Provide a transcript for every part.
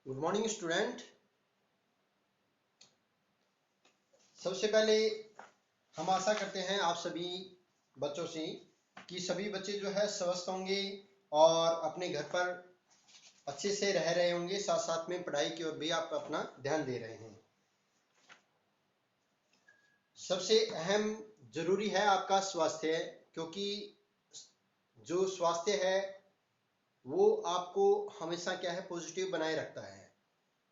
Good morning student. सबसे पहले हम आशा करते हैं आप सभी बच्चों से कि सभी बच्चे जो है स्वस्थ होंगे और अपने घर पर अच्छे से रह रहे होंगे, साथ साथ में पढ़ाई की ओर भी आप अपना ध्यान दे रहे हैं। सबसे अहम जरूरी है आपका स्वास्थ्य, क्योंकि जो स्वास्थ्य है वो आपको हमेशा क्या है पॉजिटिव बनाए रखता है।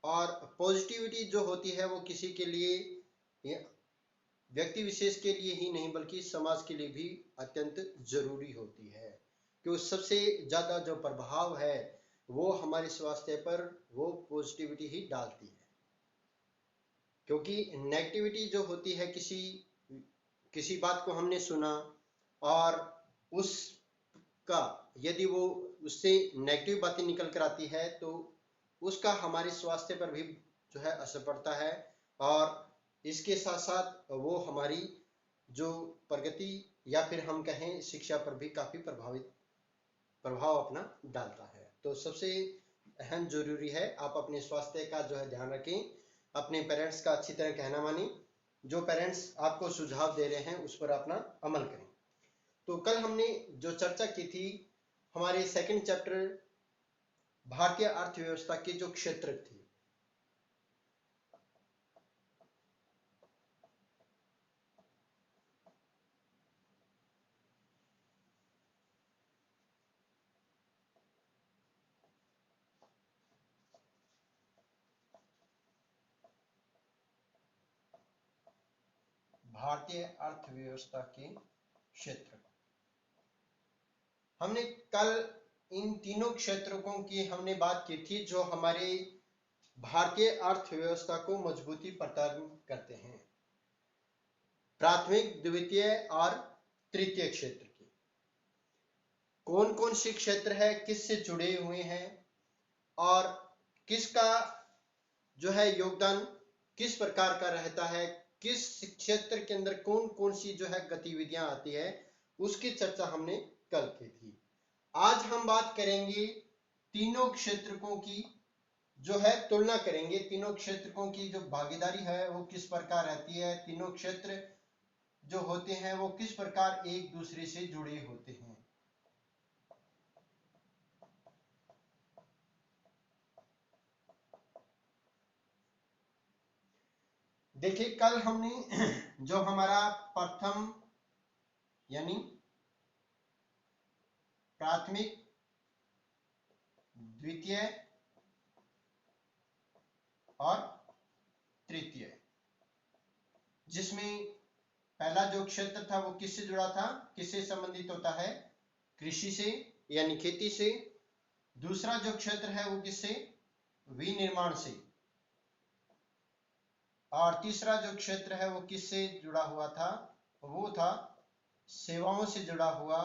और पॉजिटिविटी जो होती है वो किसी के लिए, व्यक्ति विशेष के लिए ही नहीं बल्कि समाज के लिए भी अत्यंत जरूरी होती है। क्योंकि सबसे ज्यादा जो प्रभाव है वो हमारे स्वास्थ्य पर वो पॉजिटिविटी ही डालती है। क्योंकि नेगेटिविटी जो होती है, किसी बात को हमने सुना और उसका यदि वो उससे नेगेटिव बातें निकल कर आती है तो उसका हमारे स्वास्थ्य पर भी जो है असर पड़ता है, और इसके साथ साथ वो हमारी जो प्रगति या फिर हम कहें शिक्षा पर भी काफी प्रभाव अपना डालता है। तो सबसे अहम जरूरी है आप अपने स्वास्थ्य का जो है ध्यान रखें, अपने पेरेंट्स का अच्छी तरह कहना मानें, जो पेरेंट्स आपको सुझाव दे रहे हैं उस पर अपना अमल करें। तो कल हमने जो चर्चा की थी हमारे सेकंड चैप्टर भारतीय अर्थव्यवस्था के जो क्षेत्र थे, भारतीय अर्थव्यवस्था के क्षेत्र, हमने कल इन तीनों क्षेत्रों की हमने बात की थी जो हमारे भारतीय अर्थव्यवस्था को मजबूती प्रदान करते हैं। प्राथमिक, द्वितीय और तृतीय क्षेत्र की कौन कौन से क्षेत्र है, किससे जुड़े हुए हैं और किसका जो है योगदान किस प्रकार का रहता है, किस क्षेत्र के अंदर कौन कौन सी जो है गतिविधियां आती है, उसकी चर्चा हमने कल की थी। आज हम बात करेंगे तीनों क्षेत्रकों की जो है तुलना करेंगे, तीनों क्षेत्रकों की जो भागीदारी है वो किस प्रकार रहती है, तीनों क्षेत्र जो होते हैं वो किस प्रकार एक दूसरे से जुड़े होते हैं। देखिए कल हमने जो हमारा प्रथम यानी प्राथमिक, द्वितीय और तृतीय, जिसमें पहला जो क्षेत्र था वो किससे जुड़ा था, किससे संबंधित होता है, कृषि से यानी खेती से। दूसरा जो क्षेत्र है वो किससे, विनिर्माण से। और तीसरा जो क्षेत्र है वो किससे जुड़ा हुआ था, वो था सेवाओं से जुड़ा हुआ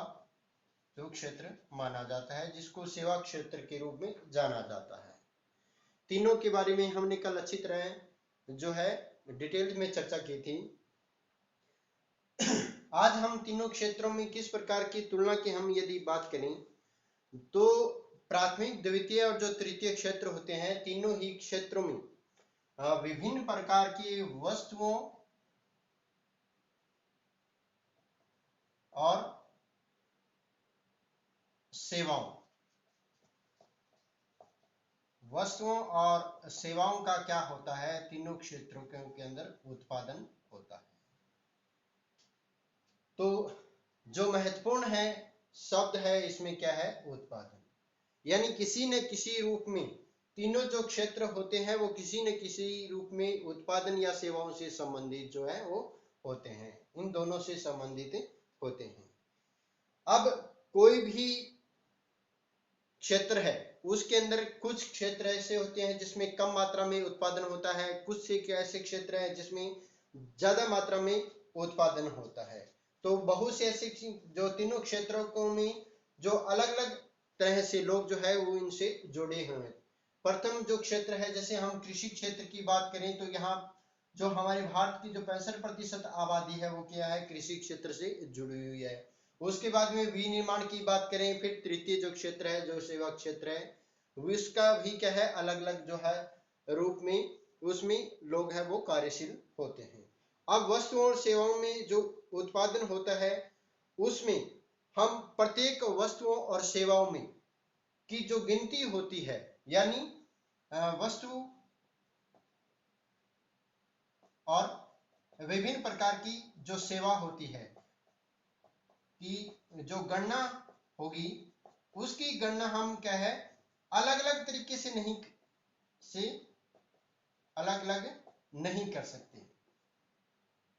जो क्षेत्र माना जाता है, जिसको सेवा क्षेत्र के रूप में जाना जाता है। तीनों के बारे में हमने कल अच्छी तरह जो है डिटेल में चर्चा की थी। आज हम तीनों क्षेत्रों में किस प्रकार की तुलना की हम यदि बात करें तो प्राथमिक, द्वितीय और जो तृतीय क्षेत्र होते हैं, तीनों ही क्षेत्रों में विभिन्न प्रकार की वस्तुओं और सेवाओं का क्या होता है, तीनों क्षेत्रों के अंदर उत्पादन होता है। तो जो महत्वपूर्ण है शब्द है इसमें क्या है, उत्पादन। यानी किसी न किसी रूप में तीनों जो क्षेत्र होते हैं वो किसी न किसी रूप में उत्पादन या सेवाओं से संबंधित जो है वो होते हैं, इन दोनों से संबंधित होते हैं। अब कोई भी क्षेत्र है उसके अंदर कुछ क्षेत्र ऐसे होते हैं जिसमें कम मात्रा में उत्पादन होता है, कुछ से ऐसे क्षेत्र है जिसमें ज्यादा मात्रा में उत्पादन होता है। तो बहुत से ऐसे जो तीनों क्षेत्रों में जो अलग अलग तरह से लोग जो है वो इनसे जुड़े हुए हैं। प्रथम जो क्षेत्र है, जैसे हम कृषि क्षेत्र की बात करें तो यहाँ जो हमारे भारत की जो 65% आबादी है वो क्या है, कृषि क्षेत्र से जुड़ी हुई है। उसके बाद में विनिर्माण की बात करें, फिर तृतीय जो क्षेत्र है जो सेवा क्षेत्र है, उसका भी क्या है अलग अलग जो है रूप में उसमें लोग हैं वो कार्यशील होते हैं। अब वस्तुओं और सेवाओं में जो उत्पादन होता है उसमें हम प्रत्येक वस्तुओं और सेवाओं में की जो गिनती होती है, यानी वस्तु और विभिन्न प्रकार की जो सेवा होती है कि जो गणना होगी उसकी गणना हम क्या है अलग अलग तरीके से अलग अलग नहीं कर सकते।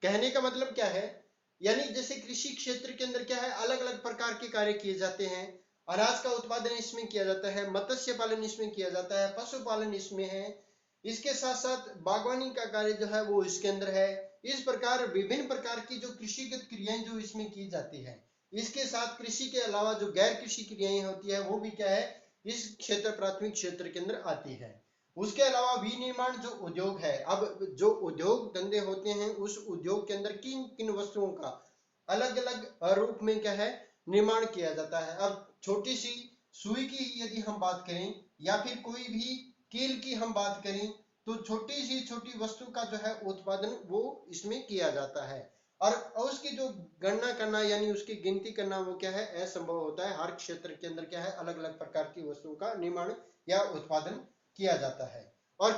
कहने का मतलब क्या है, यानी जैसे कृषि क्षेत्र के अंदर क्या है अलग अलग प्रकार के कार्य किए जाते हैं। अनाज का उत्पादन इसमें किया जाता है, मत्स्य पालन इसमें किया जाता है, पशुपालन इसमें है, इसके साथ साथ बागवानी का कार्य जो है वो इसके अंदर है। इस प्रकार विभिन्न प्रकार की जो कृषिगत क्रियाएं जो इसमें की जाती है, इसके साथ कृषि के अलावा जो गैर कृषि क्रियाएं होती है वो भी क्या है इस क्षेत्र प्राथमिक क्षेत्र के अंदर आती है। उसके अलावा विनिर्माण जो उद्योग है, अब जो उद्योग धंधे होते हैं उस उद्योग के अंदर किन किन वस्तुओं का अलग अलग रूप में क्या है निर्माण किया जाता है। अब छोटी सी सुई की यदि हम बात करें या फिर कोई भी कील की हम बात करें तो छोटी सी छोटी वस्तु का जो है उत्पादन वो इसमें किया जाता है और उसकी जो गणना करना यानी उसकी गिनती करना वो क्या है असंभव होता है। हर क्षेत्र के अंदर क्या है अलग अलग प्रकार की वस्तुओं का निर्माण या उत्पादन किया जाता है और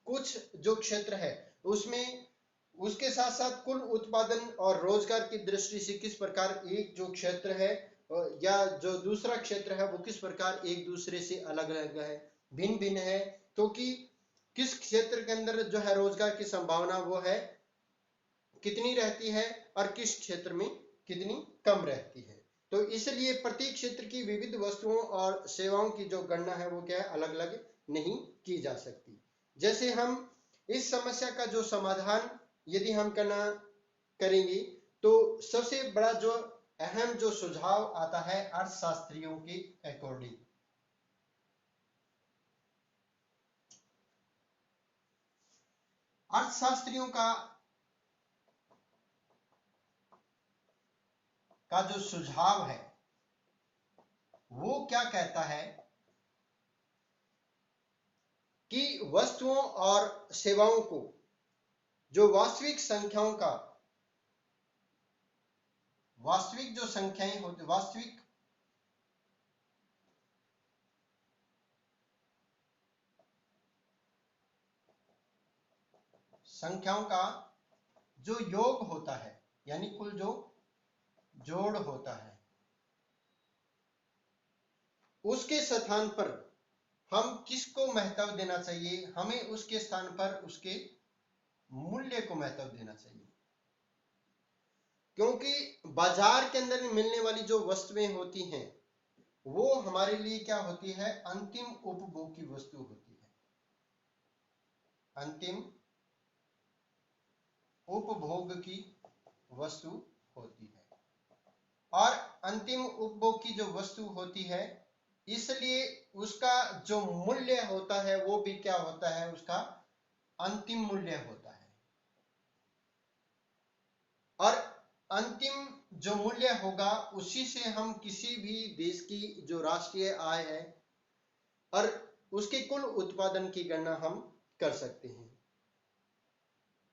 कुछ जो क्षेत्र है उसमें उसके साथ साथ कुल उत्पादन और रोजगार की दृष्टि से किस प्रकार एक जो क्षेत्र है या जो दूसरा क्षेत्र है वो किस प्रकार एक दूसरे से अलग अलग है, भिन्न भिन्न है, तो कि किस क्षेत्र के अंदर जो है रोजगार की संभावना वो है कितनी रहती है और किस क्षेत्र में कितनी कम रहती है। तो इसलिए प्रत्येक क्षेत्र की विविध वस्तुओं और सेवाओं की जो गणना है वो क्या है अलग अलग नहीं की जा सकती। जैसे हम इस समस्या का जो समाधान यदि हम करना करेंगे तो सबसे बड़ा जो अहम जो सुझाव आता है अर्थशास्त्रियों के अकॉर्डिंग। अर्थशास्त्रियों का जो सुझाव है वो क्या कहता है कि वस्तुओं और सेवाओं को जो वास्तविक जो संख्याएं होती वास्तविक संख्याओं का जो योग होता है यानी कुल जो जोड़ होता है उसके स्थान पर हम किसको महत्व देना चाहिए, हमें उसके स्थान पर उसके मूल्य को महत्व देना चाहिए। क्योंकि बाजार के अंदर मिलने वाली जो वस्तुएं होती हैं वो हमारे लिए क्या होती है अंतिम उपभोग की वस्तु होती है, अंतिम उपभोग की वस्तु होती है और अंतिम उपभोग की जो वस्तु होती है इसलिए उसका जो मूल्य होता है वो भी क्या होता है उसका अंतिम मूल्य होता है और अंतिम जो मूल्य होगा उसी से हम किसी भी देश की जो राष्ट्रीय आय है और उसके कुल उत्पादन की गणना हम कर सकते हैं।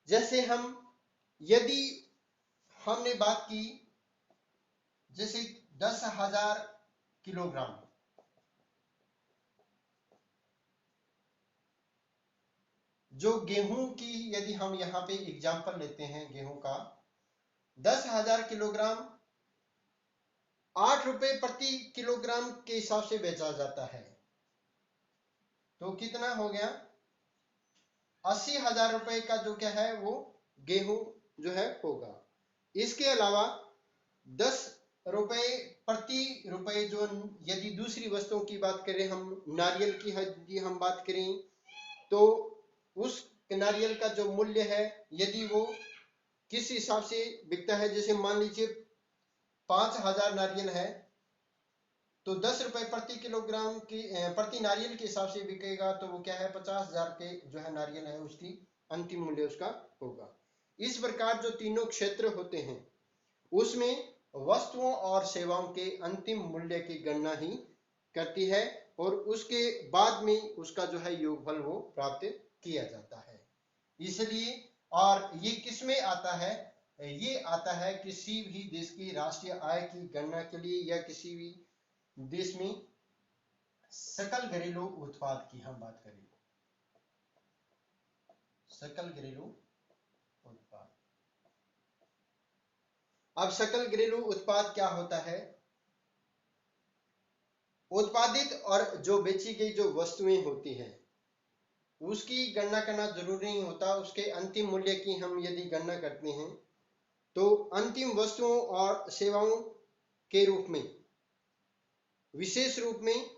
जैसे यदि हमने बात की जैसे 10,000 किलोग्राम जो गेहूं की यदि हम यहाँ पे एग्जांपल लेते हैं गेहूं का 10,000 किलोग्राम 8 रुपए प्रति किलोग्राम के हिसाब से बेचा जाता है तो कितना हो गया 80,000 रुपए का जो क्या है वो गेहूं जो है होगा। इसके अलावा 10 रुपए प्रति रुपए जो यदि दूसरी वस्तुओं की बात करें हम नारियल की यदि हम बात करें तो उस नारियल का जो मूल्य है यदि वो किस हिसाब से बिकता है जैसे मान लीजिए 5,000 नारियल है तो 10 रुपए प्रति किलोग्राम की प्रति नारियल के हिसाब से बिकेगा तो वो क्या है 50,000 के जो है नारियल है उसकी अंतिम मूल्य उसका होगा। इस प्रकार जो तीनों क्षेत्र होते हैं उसमें वस्तुओं और सेवाओं के अंतिम मूल्य की गणना ही करती है और उसके बाद में उसका जो है योगफल वो प्राप्त किया जाता है। इसलिए और ये किस में आता है, ये आता है किसी भी देश की राष्ट्रीय आय की गणना के लिए या किसी भी देश में सकल घरेलू उत्पाद की हम बात करें, सकल घरेलू उत्पाद। अब सकल घरेलू उत्पाद क्या होता है, उत्पादित और जो बेची गई जो वस्तुएं होती हैं उसकी गणना करना जरूरी नहीं होता, उसके अंतिम मूल्य की हम यदि गणना करते हैं तो अंतिम वस्तुओं और सेवाओं के रूप में विशेष रूप में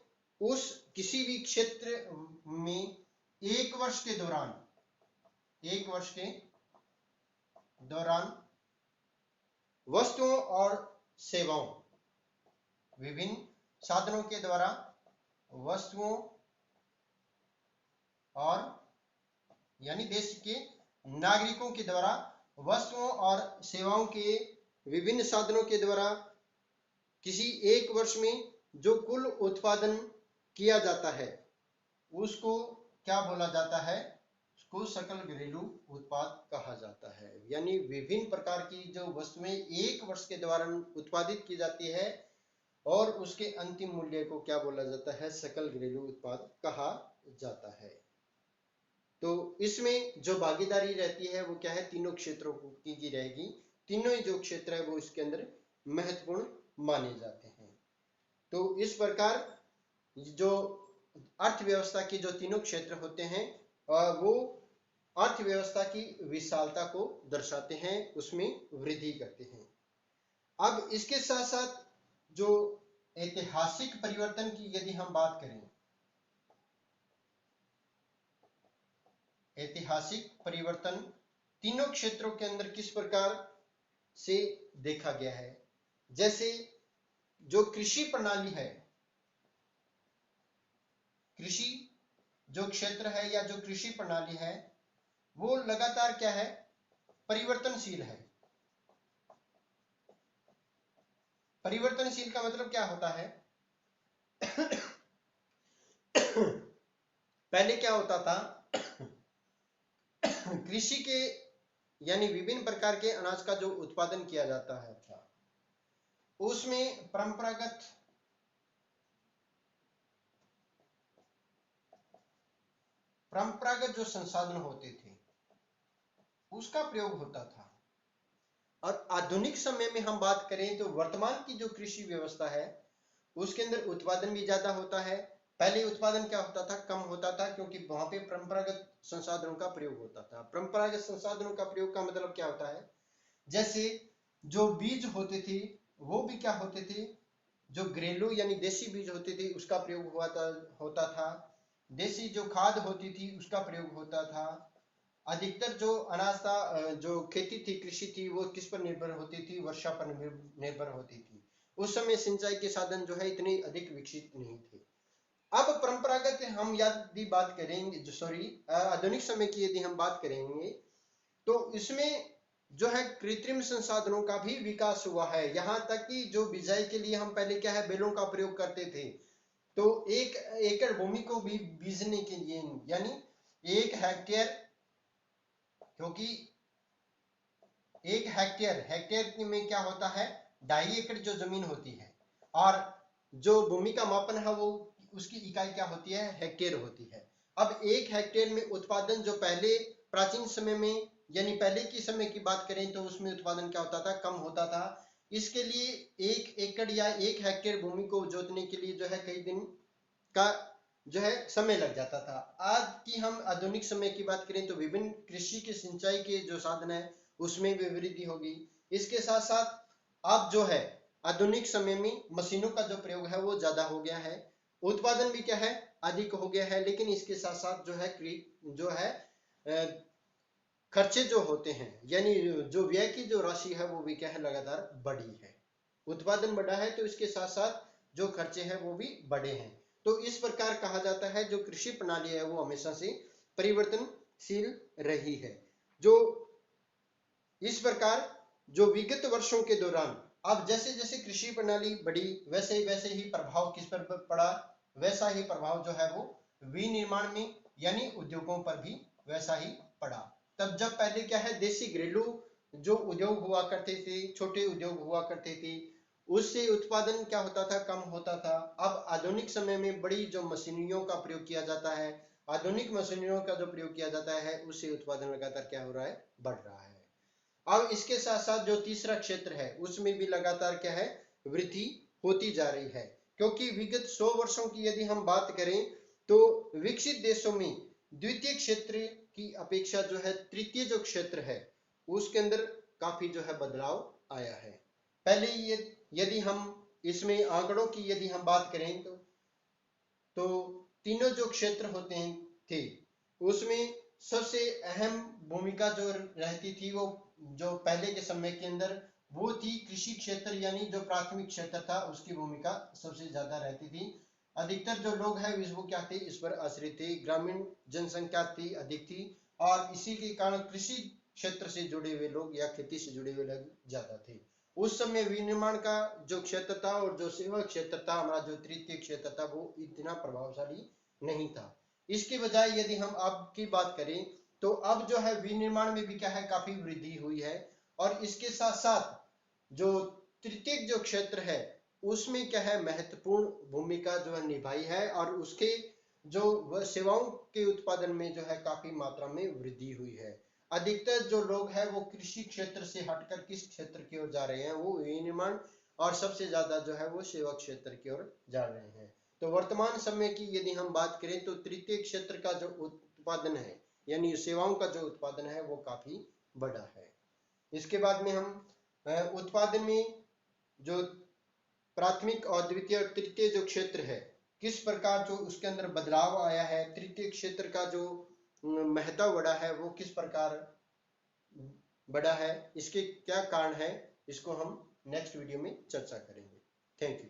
उस किसी भी क्षेत्र में एक वर्ष के दौरान वस्तुओं और सेवाओं, विभिन्न साधनों के द्वारा वस्तुओं और यानी देश के नागरिकों के द्वारा वस्तुओं और सेवाओं के विभिन्न साधनों के द्वारा किसी एक वर्ष में जो कुल उत्पादन किया जाता है उसको क्या बोला जाता है, उसको सकल घरेलू उत्पाद कहा जाता है। यानी विभिन्न प्रकार की जो वस्तुएं एक वर्ष के दौरान उत्पादित की जाती है और उसके अंतिम मूल्य को क्या बोला जाता है, सकल घरेलू उत्पाद कहा जाता है। तो इसमें जो भागीदारी रहती है वो क्या है, तीनों क्षेत्रों की रहेगी, तीनों ही जो क्षेत्र है वो इसके अंदर महत्वपूर्ण माने जाते हैं। तो इस प्रकार जो अर्थव्यवस्था की जो तीनों क्षेत्र होते हैं वो अर्थव्यवस्था की विशालता को दर्शाते हैं, उसमें वृद्धि करते हैं। अब इसके साथ साथ जो ऐतिहासिक परिवर्तन की यदि हम बात करें, ऐतिहासिक परिवर्तन तीनों क्षेत्रों के अंदर किस प्रकार से देखा गया है। जैसे जो कृषि प्रणाली है, कृषि जो क्षेत्र है या जो कृषि प्रणाली है वो लगातार क्या है, परिवर्तनशील है। परिवर्तनशील का मतलब क्या होता है पहले क्या होता था कृषि के यानी विभिन्न प्रकार के अनाज का जो उत्पादन किया जाता है था उसमें परंपरागत जो संसाधन होते थे उसका प्रयोग होता था। और आधुनिक समय में हम बात करें तो वर्तमान की जो कृषि व्यवस्था है उसके अंदर उत्पादन भी ज्यादा होता है। पहले उत्पादन क्या होता था, कम होता था, क्योंकि वहां पे परंपरागत संसाधनों का प्रयोग होता था। परंपरागत संसाधनों का प्रयोग का मतलब क्या होता है, जैसे जो बीज होते थे वो भी क्या होते थे, जो घरेलू यानी देसी बीज होते थे उसका प्रयोग होता था, देसी जो खाद होती थी उसका प्रयोग होता था। अधिकतर जो अनाज था, जो खेती थी, कृषि थी, वो किस पर निर्भर होती थी, वर्षा पर निर्भर होती थी। उस समय सिंचाई के साधन जो है इतने अधिक विकसित नहीं थे। अब परंपरागत हम यदि बात करेंगे, आधुनिक समय की यदि हम बात करेंगे तो इसमें जो है कृत्रिम संसाधनों का भी विकास हुआ है। यहाँ तक कि जो बिजाई के लिए हम पहले क्या है, बैलों का प्रयोग करते थे, तो 1 एकड़ भूमि को भी बीजने के लिए यानी 1 हेक्टेयर, क्योंकि 1 हेक्टेयर में क्या होता है, 2.5 एकड़ जो जमीन होती है, और जो भूमि का मापन है वो उसकी इकाई क्या होती है, हेक्टेयर होती है। अब 1 हेक्टेयर में उत्पादन जो पहले प्राचीन समय में यानी पहले की समय की बात करें तो उसमें उत्पादन क्या होता था, कम होता था। इसके लिए 1 एकड़ या 1 हेक्टेयर भूमि को जोतने के लिए जो है कई दिन का जो है समय लग जाता था। आज की हम आधुनिक समय की बात करें तो विभिन्न कृषि के सिंचाई के जो साधन है उसमें भी वृद्धि होगी। इसके साथ साथ अब जो है आधुनिक समय में मशीनों का जो प्रयोग है वो ज्यादा हो गया है, उत्पादन भी क्या है, अधिक हो गया है। लेकिन इसके साथ साथ जो है खर्चे जो होते हैं यानी जो व्यय की जो राशि है वो भी क्या है, लगातार बढ़ी है। उत्पादन बढ़ा है तो इसके साथ साथ जो खर्चे हैं वो भी बढ़े हैं। तो इस प्रकार कहा जाता है जो कृषि प्रणाली है वो हमेशा से परिवर्तनशील रही है। जो इस प्रकार जो विगत वर्षों के दौरान अब जैसे जैसे कृषि प्रणाली बढ़ी वैसे वैसे ही प्रभाव किस पर पड़ा, वैसा ही प्रभाव जो है वो विनिर्माण में यानी उद्योगों पर भी वैसा ही पड़ा। तब जब पहले क्या है, देसी घरेलू जो उद्योग हुआ करते थे, छोटे उद्योग हुआ करते थे, उससे उत्पादन क्या होता था, कम होता था। अब आधुनिक समय में बड़ी जो मशीनरियों का प्रयोग किया जाता है, आधुनिक मशीनरियों का जो प्रयोग किया जाता है, उससे उत्पादन लगातार क्या हो रहा है, बढ़ रहा है। अब इसके साथ साथ जो तीसरा क्षेत्र है उसमें भी लगातार क्या है, वृद्धि होती जा रही है। क्योंकि विगत 100 वर्षों की यदि हम बात करें तो विकसित देशों में द्वितीय क्षेत्र की अपेक्षा जो है तृतीय जो क्षेत्र है उसके अंदर काफी जो है बदलाव आया है। पहले ये यदि हम इसमें आंकड़ों की यदि हम बात करें तो तीनों जो क्षेत्र होते हैं थे उसमें सबसे अहम भूमिका जो रहती थी वो जो पहले के समय के अंदर वो थी कृषि क्षेत्र, यानी जो प्राथमिक क्षेत्र था उसकी भूमिका सबसे ज्यादा रहती थी। अधिकतर जो लोग हैं वो क्या थे, इस पर आश्रित थे, ग्रामीण जनसंख्या थी अधिक थी और इसी के कारण कृषि क्षेत्र से जुड़े हुए लोग या खेती से जुड़े हुए लोग ज्यादा थे। उस समय विनिर्माण का जो क्षेत्र था और जो सेवा क्षेत्र था, हमारा जो तृतीय क्षेत्र था, वो इतना प्रभावशाली नहीं था। इसके बजाय यदि हम अब की बात करें तो अब जो है विनिर्माण में भी क्या है, काफी वृद्धि हुई है और इसके साथ साथ जो तृतीय जो क्षेत्र है उसमें क्या है, महत्वपूर्ण भूमिका जो है निभाई है और उसके जो सेवाओं के उत्पादन में जो है काफी मात्रा में वृद्धि हुई है। अधिकतर जो लोग हैं वो कृषि क्षेत्र से हटकर किस क्षेत्र की ओर जा रहे हैं, वो विनिर्माण और सबसे ज्यादा जो है वो सेवा क्षेत्र की ओर जा रहे हैं। तो वर्तमान समय की यदि हम बात करें तो तृतीय क्षेत्र का जो उत्पादन है यानी सेवाओं का जो उत्पादन है वो काफी बड़ा है। इसके बाद में हम उत्पादन में जो प्राथमिक और द्वितीय और तृतीय जो क्षेत्र है किस प्रकार जो उसके अंदर बदलाव आया है, तृतीय क्षेत्र का जो महत्व बढ़ा है वो किस प्रकार बढ़ा है, इसके क्या कारण है, इसको हम नेक्स्ट वीडियो में चर्चा करेंगे। Thank you.